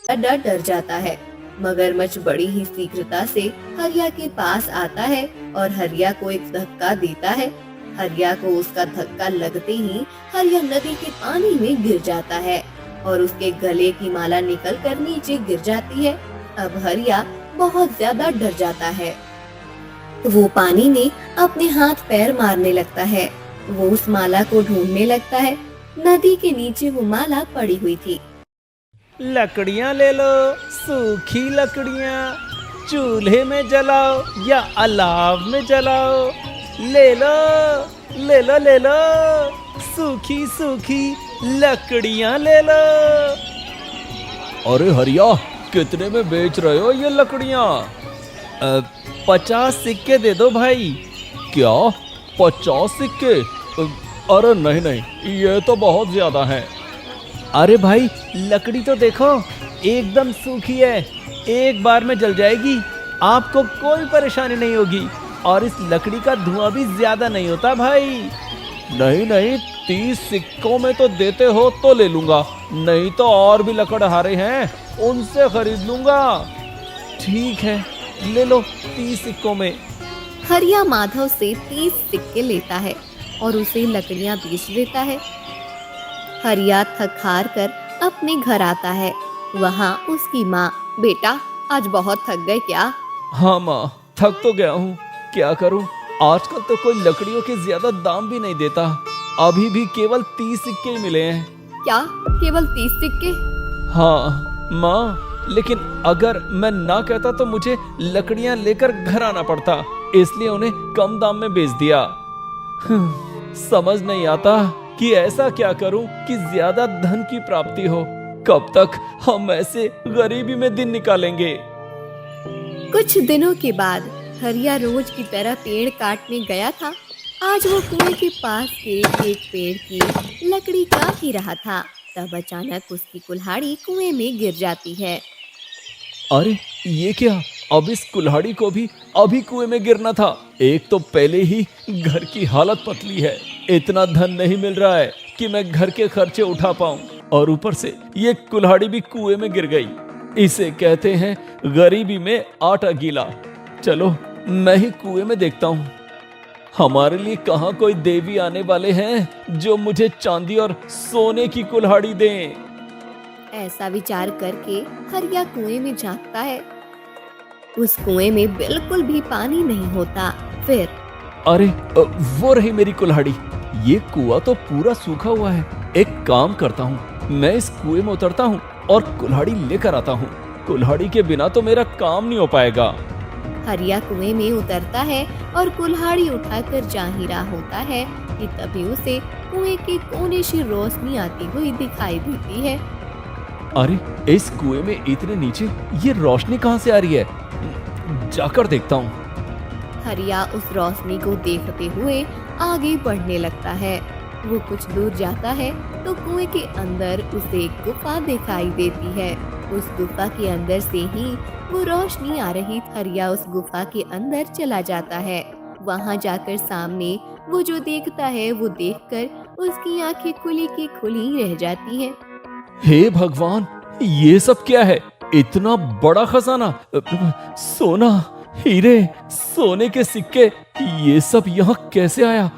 हरिया डर जाता है। मगरमच्छ बड़ी ही शीघ्रता से हरिया के पास आता है और हरिया को एक धक्का देता है। हरिया को उसका धक्का लगते ही हरिया नदी के पानी में गिर जाता है और उसके गले की माला निकलकर नीचे गिर जाती है। अब हरिया बहुत ज्यादा डर जाता है। वो पानी में अपने हाथ पैर मारने लगता है। वो उस माला को ढूंढने लगता है। नदी के नीचे वो माला पड़ी हुई थी। लकड़ियाँ ले लो, सूखी लकड़ियाँ, चूल्हे में जलाओ या अलाव में जलाओ। ले लो ले लो ले लो, सूखी सूखी लकड़ियाँ ले लो। अरे हरिया, कितने में बेच रहे हो ये लकड़ियाँ? 50 सिक्के दे दो भाई। क्या 50 सिक्के? अरे नहीं नहीं, ये तो बहुत ज्यादा है। अरे भाई, लकड़ी तो देखो, एकदम सूखी है, एक बार में जल जाएगी, आपको कोई परेशानी नहीं होगी और इस लकड़ी का धुआं भी ज्यादा नहीं होता भाई। नहीं नहीं, 30 सिक्कों में तो देते हो तो ले लूंगा, नहीं तो और भी लकड़हारे हैं, उनसे खरीद लूंगा। ठीक है, ले लो 30 सिक्कों में। हरिया माधव से 30 सिक्के लेता है और उसे लकड़ियां बेच देता है। हरिया थक हार कर अपने घर आता है। वहाँ उसकी माँ, बेटा आज बहुत थक गए क्या? हाँ माँ, थक तो गया हूँ, क्या करूँ, आजकल तो कोई लकड़ियों के ज्यादा दाम भी नहीं देता, अभी भी केवल 30 सिक्के ही मिले हैं। क्या केवल 30 सिक्के? हाँ माँ, लेकिन अगर मैं ना कहता तो मुझे लकड़ियाँ लेकर घर आना पड़ता, इसलिए उन्हें कम दाम में बेच दिया। समझ नहीं आता कि ऐसा क्या करूं कि ज्यादा धन की प्राप्ति हो। कब तक हम ऐसे गरीबी में दिन निकालेंगे? कुछ दिनों के बाद हरिया रोज की तरह पेड़ काटने गया था। आज वो कुएं के पास के एक पेड़ की लकड़ी काट ही रहा था। तब अचानक उसकी कुल्हाड़ी कुएं में गिर जाती है। अरे ये क्या, अब इस कुल्हाड़ी को भी अभी कुएं में गिरना था। एक तो पहले ही घर की हालत पतली है, इतना धन नहीं मिल रहा है कि मैं घर के खर्चे उठा पाऊं, और ऊपर से ये कुल्हाड़ी भी कुएं में गिर गई। इसे कहते हैं गरीबी में आटा गीला। चलो मैं ही कुएं में देखता हूँ, हमारे लिए कहाँ कोई देवी आने वाले हैं जो मुझे चांदी और सोने की कुल्हाड़ी दें। ऐसा विचार करके हरिया कुएं में झांकता है। उस कुएं में बिल्कुल भी पानी नहीं होता। फिर अरे वो रही मेरी कुल्हाड़ी। ये कुआं तो पूरा सूखा हुआ है। एक काम करता हूँ, मैं इस कुएं में उतरता हूँ और कुल्हाड़ी लेकर आता हूँ। कुल्हाड़ी के बिना तो मेरा काम नहीं हो पाएगा। हरिया कुएं में उतरता है और कुल्हाड़ी उठाकर जा ही रहा होता है कि तभी उसे कुएं के कोने से रोशनी आती हुई दिखाई देती है। अरे इस कुएं में इतने नीचे ये रोशनी कहाँ से आ रही है? जाकर देखता हूँ। हरिया उस रोशनी को देखते हुए आगे बढ़ने लगता है। वो कुछ दूर जाता है तो कुएं के अंदर उसे एक गुफा दिखाई देती है। उस गुफा के अंदर से ही वो रोशनी आ रही। हरिया उस गुफा के अंदर चला जाता है। वहाँ जाकर सामने वो जो देखता है वो देखकर उसकी आंखें खुली की खुली रह जाती हैं। हे भगवान, ये सब क्या है? इतना बड़ा खजाना, सोना, हीरे, सोने के सिक्के, ये सब यहाँ कैसे आया?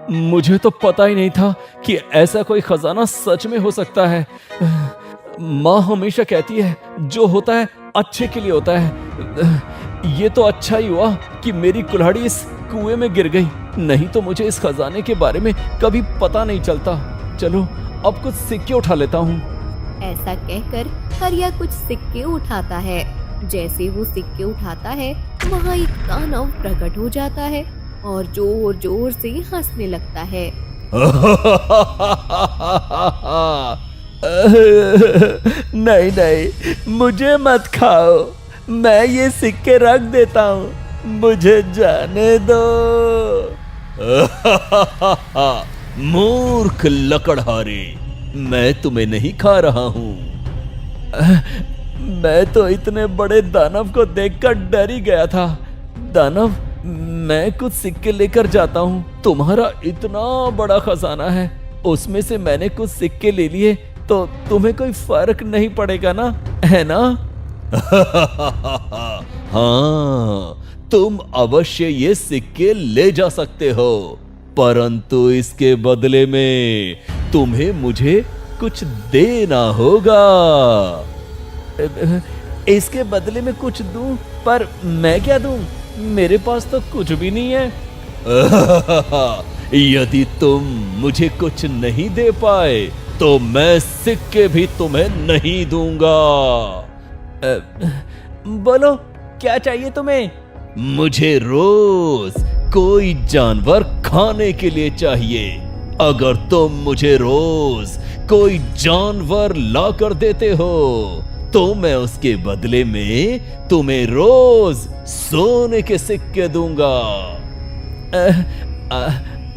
मुझे तो पता ही नहीं था कि ऐसा कोई खजाना सच में हो सकता है। माँ हमेशा कहती है जो होता है अच्छे के लिए होता है। ये तो अच्छा ही हुआ कि मेरी कुल्हाड़ी इस कुएं में गिर गई, नहीं तो मुझे इस खजाने के बारे में कभी पता नहीं चलता। चलो अब कुछ सिक्के उठा लेता हूँ। ऐसा कहकर हरिया कुछ सिक्के उठाता है। जैसे वो सिक्के उठाता है वहाँ एक दानव प्रकट हो जाता है और जोर जोर से हंसने लगता है। नहीं नहीं, मुझे मत खाओ, मैं ये सिक्के रख देता हूँ, मुझे जाने दो। मूर्ख लकड़हारे, मैं तुम्हें नहीं खा रहा हूँ। मैं तो इतने बड़े दानव को देखकर डर ही गया था। दानव, मैं कुछ सिक्के लेकर जाता हूँ। तुम्हारा इतना बड़ा खजाना है, उसमें से मैंने कुछ सिक्के ले लिए, तो तुम्हें कोई फर्क नहीं पड़ेगा ना, है ना? हाँ, तुम अवश्य ये सिक्के ले जा सकते हो, परंतु इसके बदले में तुम्हें मुझे कुछ देना होगा। इसके बदले में कुछ दूं? पर मैं क्या दूं? मेरे पास तो कुछ भी नहीं है। यदि तुम मुझे कुछ नहीं दे पाए तो मैं सिक्के भी तुम्हें नहीं दूंगा। बोलो, क्या चाहिए तुम्हें? मुझे रोज कोई जानवर खाने के लिए चाहिए। अगर तुम मुझे रोज कोई जानवर ला कर देते हो तो मैं उसके बदले में तुम्हें रोज सोने के सिक्के दूंगा।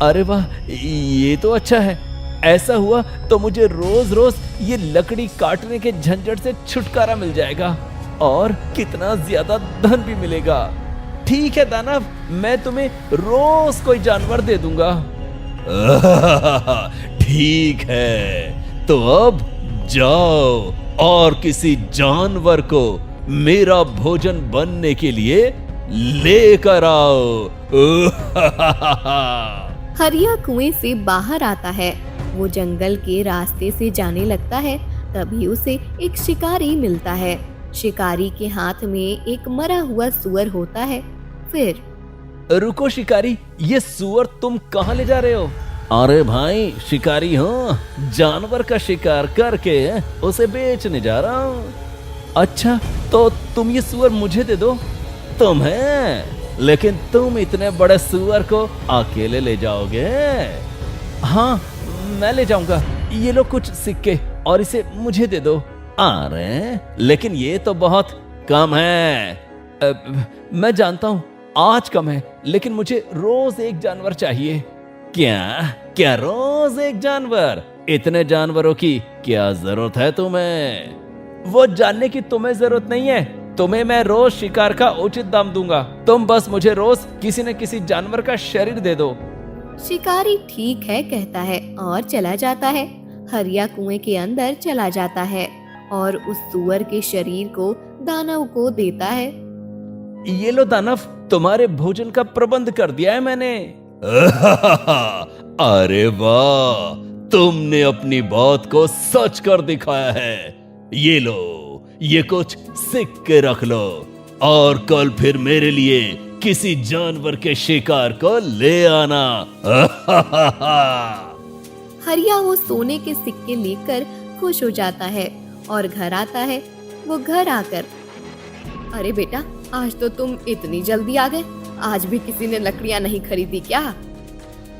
अरे वाह, ये तो अच्छा है। ऐसा हुआ तो मुझे रोज रोज ये लकड़ी काटने के झंझट से छुटकारा मिल जाएगा और कितना ज्यादा धन भी मिलेगा। ठीक है दानव, मैं तुम्हें रोज कोई जानवर दे दूंगा। ठीक है, तो अब जाओ और किसी जानवर को मेरा भोजन बनने के लिए लेकर आओ। हरिया कुएं से बाहर आता है। वो जंगल के रास्ते से जाने लगता है। तभी उसे एक शिकारी मिलता है। शिकारी के हाथ में एक मरा हुआ सुअर होता है। फिर रुको शिकारी, ये सुअर तुम कहाँ ले जा रहे हो? अरे भाई, शिकारी हो, जानवर का शिकार करके उसे बेचने जा रहा हूँ। अच्छा, तो तुम ये सुअर मुझे दे दो। तुम्हें? लेकिन तुम इतने बड़े सुअर को अकेले ले जाओगे? हाँ, मैं ले जाऊंगा। ये लो कुछ सिक्के और इसे मुझे दे दो। अरे लेकिन ये तो बहुत कम है। मैं जानता हूँ आज कम है, लेकिन मुझे रोज एक जानवर चाहिए। क्या रोज एक जानवर? इतने जानवरों की क्या जरूरत है तुम्हें? वो जानने की तुम्हें जरूरत नहीं है। तुम्हें मैं रोज शिकार का उचित दाम दूंगा। तुम बस मुझे रोज किसी न किसी जानवर का शरीर दे दो। शिकारी ठीक है कहता है और चला जाता है। हरिया कुएं के अंदर चला जाता है और उस सुअर के शरीर को दानव को देता है। ये लो दानव, तुम्हारे भोजन का प्रबंध कर दिया है मैंने। अरे वाह, तुमने अपनी बात को सच कर दिखाया है। ये लो, ये कुछ सिक्के रख लो और कल फिर मेरे लिए किसी जानवर के शिकार को ले आना। हरिया वो सोने के सिक्के लेकर खुश हो जाता है और घर आता है। वो घर आकर, अरे बेटा, आज तो तुम इतनी जल्दी आ गए। आज भी किसी ने लकड़ियां नहीं खरीदी क्या?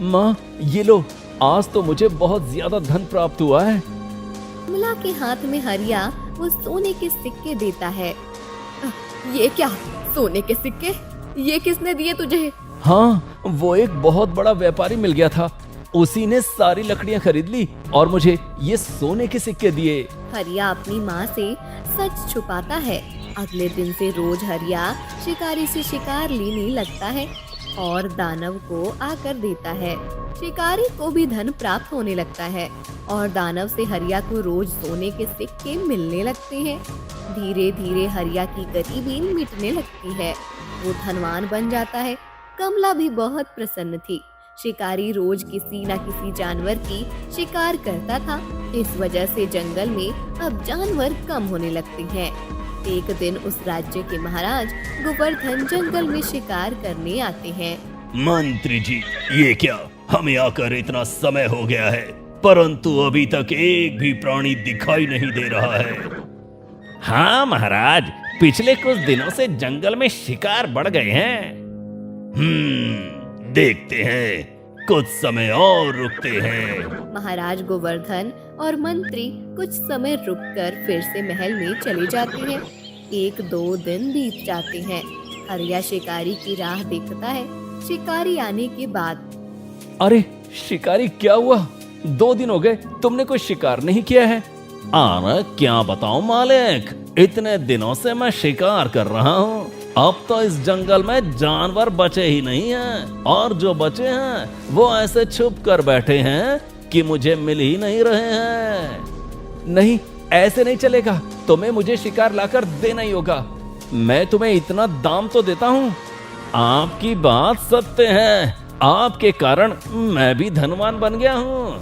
माँ, ये लो, आज तो मुझे बहुत ज्यादा धन प्राप्त हुआ है। कमला के हाथ में हरिया वो सोने के सिक्के देता है। ये क्या, सोने के सिक्के? ये किसने दिए तुझे? हाँ, वो एक बहुत बड़ा व्यापारी मिल गया था। उसी ने सारी लकड़ियां खरीद ली और मुझे ये सोने के सिक्के दिए। हरिया अपनी माँ से सच छुपाता है। अगले दिन से रोज हरिया शिकारी से शिकार लेने लगता है और दानव को आकर देता है। शिकारी को भी धन प्राप्त होने लगता है और दानव से हरिया को रोज सोने के सिक्के मिलने लगते हैं। धीरे धीरे हरिया की गरीबी मिटने लगती है। वो धनवान बन जाता है। कमला भी बहुत प्रसन्न थी। शिकारी रोज किसी न किसी जानवर की शिकार करता था। इस वजह से जंगल में अब जानवर कम होने लगते हैं। एक दिन उस राज्य के महाराज गोवर्धन जंगल में शिकार करने आते हैं। मंत्री जी, ये क्या, हमें आकर इतना समय हो गया है, परंतु अभी तक एक भी प्राणी दिखाई नहीं दे रहा है। हाँ महाराज, पिछले कुछ दिनों से जंगल में शिकार बढ़ गए हैं। देखते हैं, कुछ समय और रुकते हैं। महाराज गोवर्धन और मंत्री कुछ समय रुककर फिर से महल में चले जाते हैं। 1-2 दिन बीत जाते हैं। हरिया शिकारी की राह देखता है। शिकारी आने के बाद, अरे शिकारी, क्या हुआ? 2 दिन हो गए, तुमने कोई शिकार नहीं किया है। अरे क्या बताऊं मालिक, इतने दिनों से मैं शिकार कर रहा हूँ। अब तो इस जंगल में जानवर बचे ही नहीं हैं, और जो बचे हैं वो ऐसे छुप कर बैठे हैं कि मुझे मिल ही नहीं रहे हैं। नहीं, ऐसे नहीं चलेगा। तुम्हें मुझे शिकार लाकर देना ही होगा। मैं तुम्हें इतना दाम तो देता हूँ। आपकी बात सत्य है। आपके कारण मैं भी धनवान बन गया हूँ।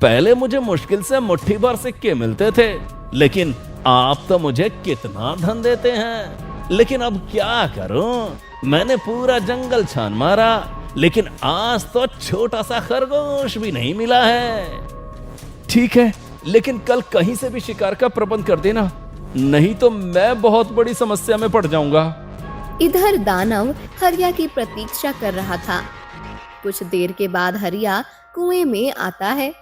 पहले मुझे मुश्किल से मुट्ठी भर सिक्के मिलते थे, लेकिन आप तो मुझे कितना धन देते हैं। लेकिन अब क्या करूं? मैंने पूरा जंगल छान मारा, लेकिन आज तो छोटा सा खरगोश भी नहीं मिला है। ठीक है, लेकिन कल कहीं से भी शिकार का प्रबंध कर देना, नहीं तो मैं बहुत बड़ी समस्या में पड़ जाऊंगा। इधर दानव हरिया की प्रतीक्षा कर रहा था। कुछ देर के बाद हरिया कुएं में आता है